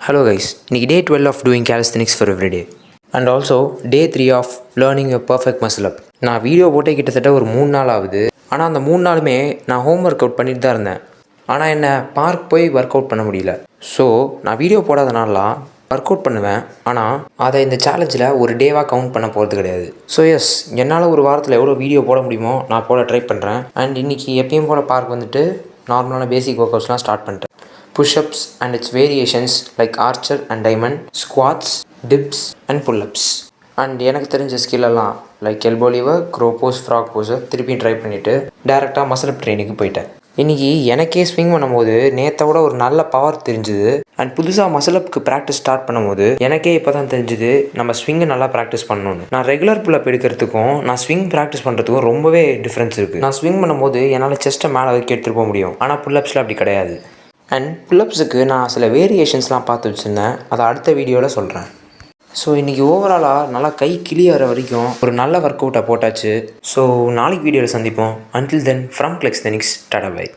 Hello guys, இன்னைக்கு day 12 of doing calisthenics for every day and also day 3 of learning a perfect muscle up. நான் video போட்டே கிட்டத்தட்ட ஒரு 3 நாள் ஆகுது. ஆனால் அந்த 3 நாளுமே நான் ஹோம் ஒர்க் அவுட் பண்ணிட்டு தான் இருந்தேன். ஆனால் என்ன பார்க் போய் ஒர்க் அவுட் பண்ண முடியல. ஸோ நான் வீடியோ போடாதனாலாம் ஒர்க் அவுட் பண்ணுவேன், ஆனால் அதை இந்த சேலஞ்சில் ஒரு டேவாக கவுண்ட் பண்ண போகிறது கிடையாது. ஸோ எஸ், என்னால் ஒரு வாரத்தில் எவ்வளோ வீடியோ போட முடியுமோ நான் போட ட்ரை பண்ணுறேன். அண்ட் இன்றைக்கி எப்பயும் போல் பார்க் வந்துட்டு நார்மலான பேசிக் ஒர்க் அவுட்ஸ்லாம் ஸ்டார்ட் பண்ணிட்டேன். Push-ups and its variations like archer and diamond, squats, dips and pull-ups. And எனக்கு தெரிஞ்ச ஸ்கில்லெல்லாம் like elbow lever, crow pose, ஃப்ராக் போஸை திருப்பியும் ட்ரை பண்ணிவிட்டு டேரெக்டாக மசில் அப் ட்ரைனிங்க்கு போயிட்டேன். இன்றைக்கி எனக்கே ஸ்விங் பண்ணும்போது நேற்றோட ஒரு நல்ல பவர் தெரிஞ்சுது. அண்ட் புதுசாக மசில் அப்க்கு ப்ராக்டிஸ் ஸ்டார்ட் பண்ணும்போது எனக்கே இப்போ தான் தெரிஞ்சுது நம்ம ஸ்விங்கை நல்லா ப்ராக்டிஸ் பண்ணணும்னு. நான் ரெகுலர் புல்லப் எடுக்கிறதுக்கும் நான் ஸ்விங் ப்ராக்டிஸ் பண்ணுறதுக்கும் ரொம்பவே டிஃப்ரென்ஸ் இருக்குது. நான் ஸ்விங் பண்ணும்போது என்னால் செஸ்ட்டை மேலே வரைக்கும் எடுத்துகிட்டு போக முடியும், ஆனால் புல்லப்ஸில் அப்படி கிடையாது. அண்ட் புல்லப்ஸுக்கு நான் சில வேரியேஷன்ஸ்லாம் பார்த்து வச்சுருந்தேன், அதை அடுத்த வீடியோவில் சொல்கிறேன். ஸோ இன்றைக்கி ஓவராலாக நல்லா கை கிளியற வரைக்கும் ஒரு நல்ல ஒர்க் அவுட்டை போட்டாச்சு. ஸோ நாளைக்கு வீடியோவில் சந்திப்போம். Until then from calisthenics, tata by.